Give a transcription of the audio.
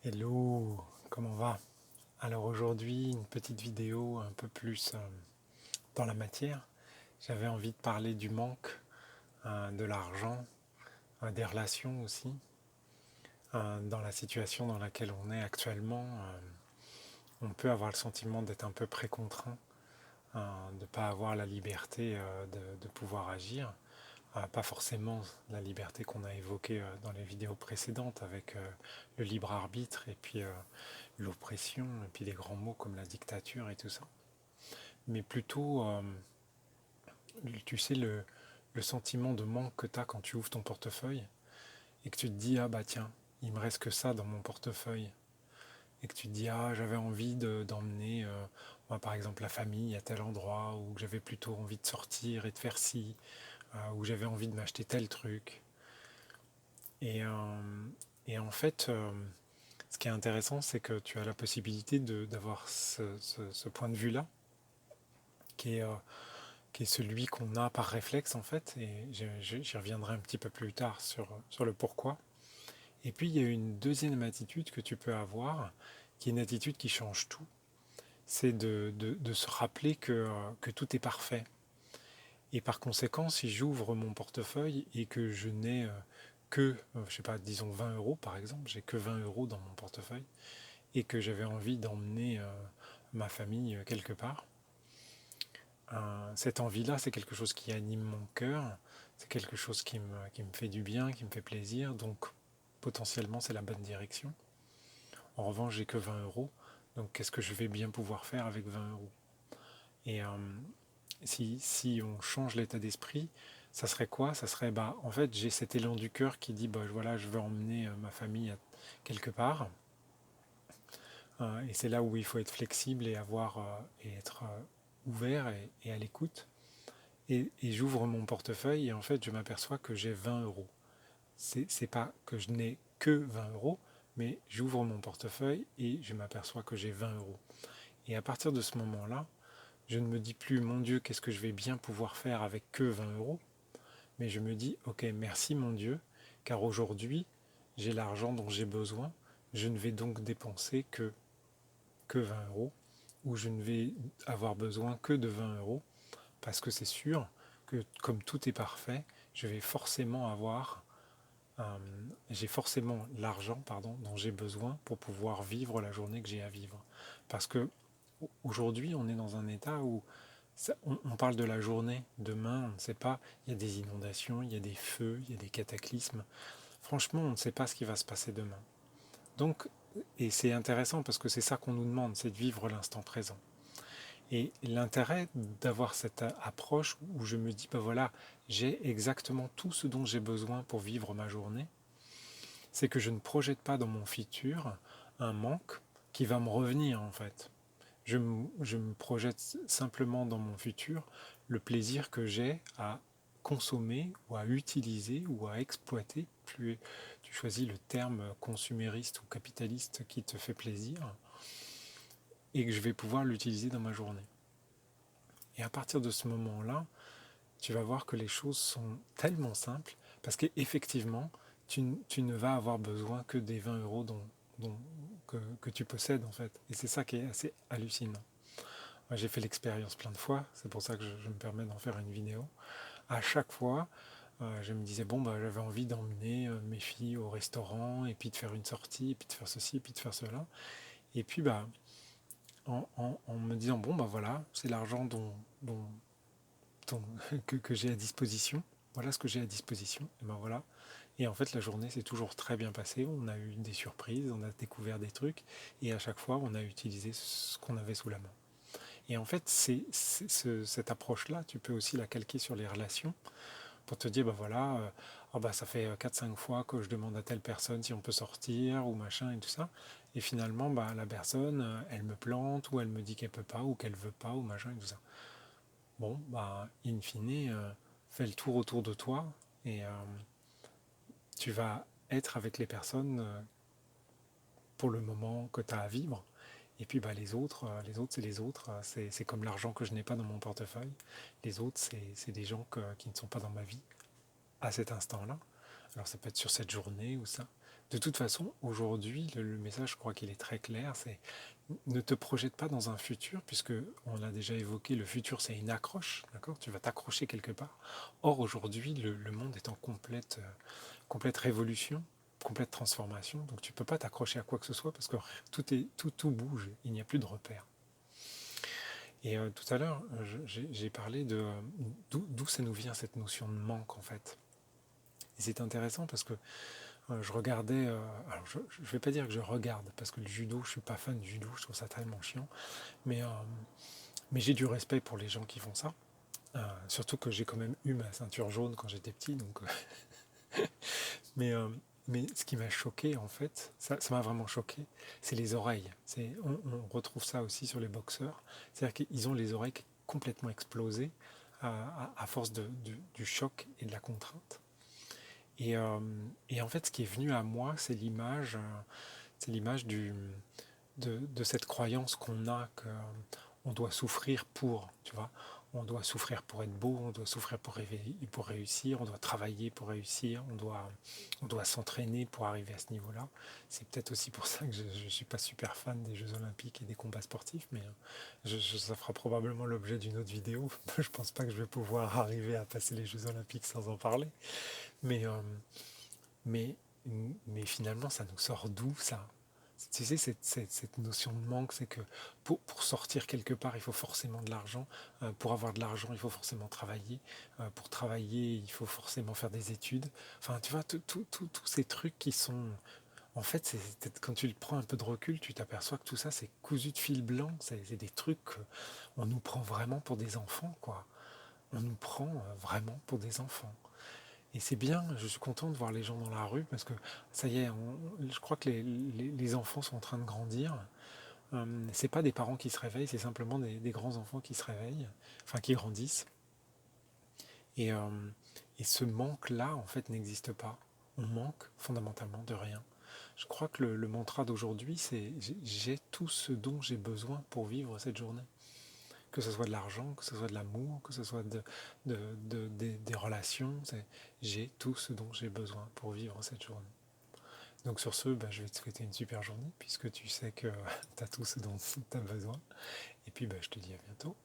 Hello, comment va? Alors aujourd'hui, une petite vidéo un peu plus dans la matière. J'avais envie de parler du manque, de l'argent, des relations aussi. Dans la situation dans laquelle on est actuellement, on peut avoir le sentiment d'être un peu précontraint, de ne pas avoir la liberté de pouvoir agir. Pas forcément la liberté qu'on a évoquée dans les vidéos précédentes avec le libre arbitre et puis l'oppression et puis des grands mots comme la dictature et tout ça. Mais plutôt, tu sais, le sentiment de manque que tu as quand tu ouvres ton portefeuille et que tu te dis, ah bah tiens, il me reste que ça dans mon portefeuille. Et que tu te dis, ah j'avais envie d'emmener, moi par exemple, la famille à tel endroit, ou que j'avais plutôt envie de sortir et de faire ci, ou j'avais envie de m'acheter tel truc. Et, et en fait, ce qui est intéressant, c'est que tu as la possibilité d'avoir ce point de vue-là, qui est, qui est celui qu'on a par réflexe en fait, et j'y reviendrai un petit peu plus tard sur le pourquoi. Et puis il y a une deuxième attitude que tu peux avoir, qui est une attitude qui change tout, c'est de se rappeler que tout est parfait. Et par conséquent, si j'ouvre mon portefeuille et que je n'ai que, je sais pas, disons 20 euros par exemple, j'ai que 20 euros dans mon portefeuille, et que j'avais envie d'emmener ma famille quelque part, cette envie-là, c'est quelque chose qui anime mon cœur, c'est quelque chose qui me fait du bien, qui me fait plaisir, donc potentiellement c'est la bonne direction. En revanche, j'ai que 20 euros, donc qu'est-ce que je vais bien pouvoir faire avec 20 euros? Et si on change l'état d'esprit, ça serait quoi? Ça serait, bah, en fait, j'ai cet élan du cœur qui dit, bah, voilà, je veux emmener ma famille quelque part. Et c'est là où il faut être flexible et et être ouvert et à l'écoute. Et j'ouvre mon portefeuille et en fait je m'aperçois que j'ai 20 euros. C'est pas que je n'ai que 20 euros, mais j'ouvre mon portefeuille et je m'aperçois que j'ai 20 euros. Et à partir de ce moment-là, je ne me dis plus mon Dieu, qu'est-ce que je vais bien pouvoir faire avec que 20 euros, mais je me dis ok, merci mon Dieu, car aujourd'hui j'ai l'argent dont j'ai besoin, je ne vais donc dépenser que 20 euros, ou je ne vais avoir besoin que de 20 euros, parce que c'est sûr que comme tout est parfait, je vais forcément avoir, euh, j'ai forcément l'argent pardon, dont j'ai besoin pour pouvoir vivre la journée que j'ai à vivre. Parce que aujourd'hui, on est dans un état où on parle de la journée, demain, on ne sait pas, il y a des inondations, il y a des feux, il y a des cataclysmes. Franchement, on ne sait pas ce qui va se passer demain. Donc, et c'est intéressant parce que c'est ça qu'on nous demande, c'est de vivre l'instant présent. Et l'intérêt d'avoir cette approche où je me dis, ben voilà, j'ai exactement tout ce dont j'ai besoin pour vivre ma journée, c'est que je ne projette pas dans mon futur un manque qui va me revenir en fait. Je me projette simplement dans mon futur le plaisir que j'ai à consommer ou à utiliser ou à exploiter. Plus tu choisis le terme consumériste ou capitaliste qui te fait plaisir, et que je vais pouvoir l'utiliser dans ma journée. Et à partir de ce moment-là, tu vas voir que les choses sont tellement simples, parce qu'effectivement, tu ne vas avoir besoin que des 20 euros que tu possèdes en fait. Et c'est ça qui est assez hallucinant. Moi, j'ai fait l'expérience plein de fois, c'est pour ça que je me permets d'en faire une vidéo. À chaque fois, je me disais, bon, bah, j'avais envie d'emmener mes filles au restaurant, et puis de faire une sortie, et puis de faire ceci, et puis de faire cela. Et puis, bah, en me disant, bon, bah voilà, c'est l'argent dont que j'ai à disposition. Voilà ce que j'ai à disposition. Et ben voilà. Et en fait, la journée s'est toujours très bien passée. On a eu des surprises, on a découvert des trucs, et à chaque fois, on a utilisé ce qu'on avait sous la main. Et en fait, cette approche-là, tu peux aussi la calquer sur les relations pour te dire, ben voilà, oh bah, ça fait 4-5 fois que je demande à telle personne si on peut sortir ou machin et tout ça. Et finalement, bah, la personne, elle me plante, ou elle me dit qu'elle peut pas, ou qu'elle veut pas, ou machin et tout ça. Bon, bah, in fine, fais le tour autour de toi et tu vas être avec les personnes pour le moment que tu as à vivre. Et puis bah, les autres c'est les autres. C'est comme l'argent que je n'ai pas dans mon portefeuille. Les autres, c'est des gens qui ne sont pas dans ma vie à cet instant-là. Alors ça peut être sur cette journée ou ça. De toute façon, aujourd'hui, le message, je crois qu'il est très clair, c'est ne te projette pas dans un futur, puisque on l'a déjà évoqué, le futur c'est une accroche, d'accord? Tu vas t'accrocher quelque part. Or, aujourd'hui, le monde est en complète révolution, complète transformation, donc tu ne peux pas t'accrocher à quoi que ce soit, parce que tout bouge, il n'y a plus de repères. Et tout à l'heure, j'ai parlé de d'où ça nous vient cette notion de manque, en fait. Et c'est intéressant parce que je regardais, alors je ne vais pas dire que je regarde, parce que le judo, je ne suis pas fan du judo, je trouve ça tellement chiant, mais, euh, mais j'ai du respect pour les gens qui font ça. Surtout que j'ai quand même eu ma ceinture jaune quand j'étais petit, donc, mais, euh, mais ce qui m'a choqué en fait, ça m'a vraiment choqué, c'est les oreilles. On retrouve ça aussi sur les boxeurs, c'est-à-dire qu'ils ont les oreilles complètement explosées à force du choc et de la contrainte. Et, euh, et en fait, ce qui est venu à moi, c'est l'image de cette croyance qu'on a qu'on doit souffrir pour, tu vois, on doit souffrir pour être beau, on doit souffrir pour réussir, on doit travailler pour réussir, on doit s'entraîner pour arriver à ce niveau-là. C'est peut-être aussi pour ça que je ne suis pas super fan des Jeux Olympiques et des combats sportifs, mais ça fera probablement l'objet d'une autre vidéo. Je pense pas que je vais pouvoir arriver à passer les Jeux Olympiques sans en parler. Mais, euh, mais, mais finalement, ça nous sort d'où ça? Tu sais, cette notion de manque, c'est que pour sortir quelque part, il faut forcément de l'argent. Pour avoir de l'argent, il faut forcément travailler. Pour travailler, il faut forcément faire des études. Enfin, tu vois, tous ces trucs qui sont... En fait, quand tu prends un peu de recul, tu t'aperçois que tout ça, c'est cousu de fil blanc. C'est des trucs qu'on nous prend vraiment pour des enfants, quoi. On nous prend vraiment pour des enfants. Et c'est bien, je suis content de voir les gens dans la rue parce que ça y est, je crois que les enfants sont en train de grandir. C'est pas des parents qui se réveillent, c'est simplement des grands enfants qui se réveillent, enfin qui grandissent. Et, euh, et ce manque-là, en fait, n'existe pas. On manque fondamentalement de rien. Je crois que le mantra d'aujourd'hui, c'est j'ai tout ce dont j'ai besoin pour vivre cette journée. Que ce soit de l'argent, que ce soit de l'amour, que ce soit des relations, j'ai tout ce dont j'ai besoin pour vivre cette journée. Donc sur ce, je vais te souhaiter une super journée puisque tu sais que tu as tout ce dont tu as besoin. Et puis je te dis à bientôt.